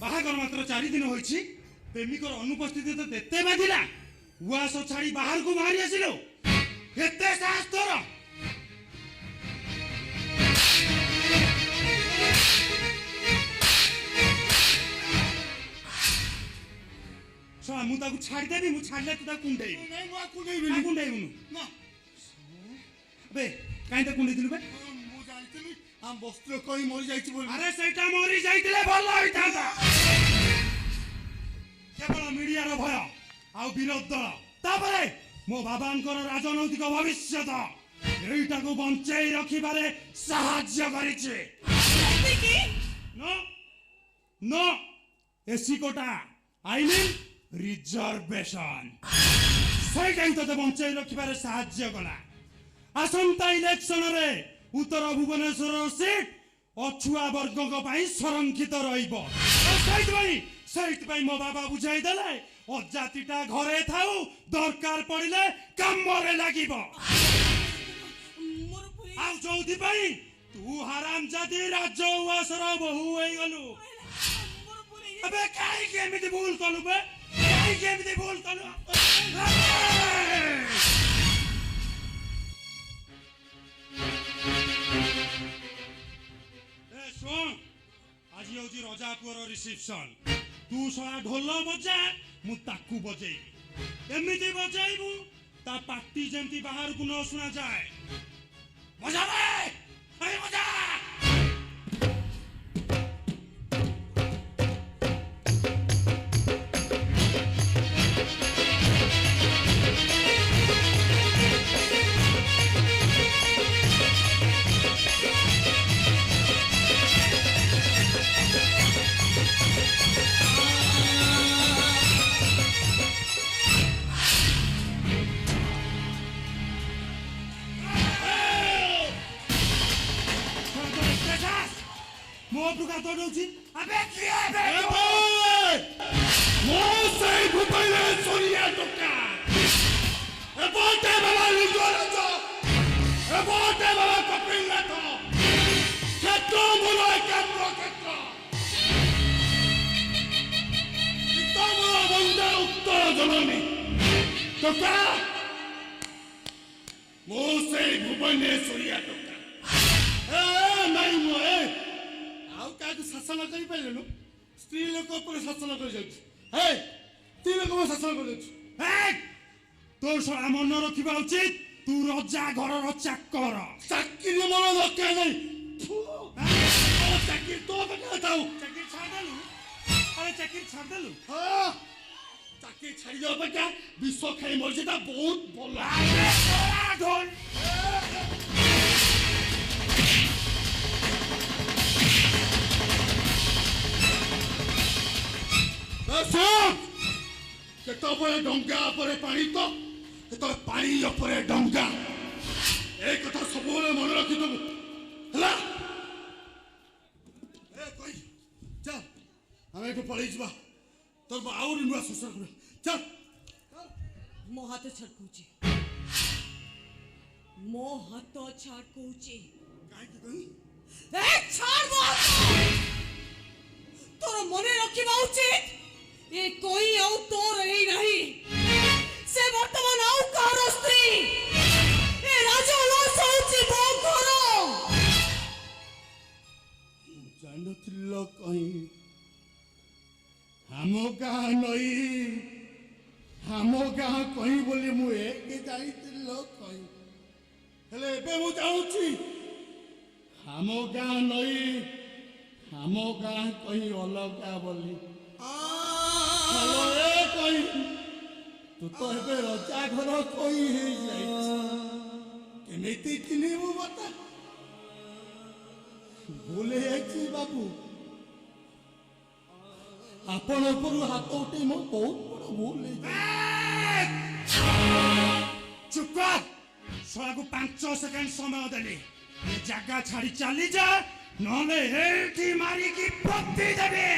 बाहागर मात्र 4 दिन होइछि प्रेमिकर अनुपस्थिति तो देते बाधिला उआस छाड़ी बाहर को बाहरी आसिलो केते साहस तोर सो मु ताकू छाड़ी देबी मु छाड़ले तू ताकू कुंडेई नहीं मु कुंडेई कुंडेई ना बे काई त कुंडेई दिलु बे मु जानितली हम वस्त्र कोई मरि जाईची बोल अरे सेटा मरि जाईतिले भलो होइतांता केवल मीडिया रो भय आ विरोध दल तापरे मो बाबांकर राजनैतिक भविष्य एटा को बंचाई रखिबारे साहाय्य करिछि no no AC quota I mean reservation सही टाइम तो बंचाई रखिबारे साहाय्य कला आसंता इलेक्शन रे उत्तर भुवनेश्वर सीट अछुआ वर्ग संरक्षित रही मो बाबा बुझाई देले अजातिटा घरे थाऊ दरकार पड़िले कामरे लागिबो जोथि तू हराम जाति राज्य उआसर बहु होई गलु अबे काई केमिति भूल कलु बे काई केमिति भूल कलु आज हूँ रजापुर रिसेप्शन तू सला ढोल बजा मु ताकू बजेबी एमिति बजाइबू ता पार्टी जेमती बाहर को न सुना जाए बजा रे अरे बजा अबे किया बे मो से भूपले सोनिया टोका ए बोटे बाबा लुगोरा तो ए बोटे बाबा कपिला तो केतो बोलो केतो केतो कितो बोलो बंदा उत्तर जननी टोका मो से भूपले सोनिया टोका ए नहीं मो ए शासन कर स्त्री लोक शासन कर स्त्री लोक शासन कर तोर सला मन रखा उचित तू रजा घर चाकर चाकरी मन दरकार नहीं चाकरी तो चाकरी छाड़देलु अरे चाकरी छाड़देलु हाँ चाकरी छाड़ी अपेक्षा विश्व खाई मरी बहुत भल केतबले डंगा परे पानी तो केतबले पानी उपरे डंगा ए कथा सबले मन रखि दबु हला ए कोई चल हम एठो पळै जबा तोर आउरी नुआ सुसर कर चल मो हाथ छड़कुची काई के कही ए छाड़ मो हाथ तोर मने रखिबा उचित ये कोई आउ तो रही नहीं से वर्तमान आउ कार स्त्री ए राजा लो सोची बो करो जानतिलो कहीं हमो का नई हमो का कहीं बोली मु एक जाईतिलो कहीं हेले बे मु जाउची हमो का नई हमो का कहीं अलगा बोली हेलो ए कोई तू तो हेबे रजा घर कोई हे जाई केमिति किनिबु बता भूले जाई बाबू आपण ऊपर हाथ उठे मो बहुत बड़ भूल है चुप कर सला को 5 सेकंड समय देली ये जगह छाड़ी चली जा नले हेठी मारी की पत्ती देबे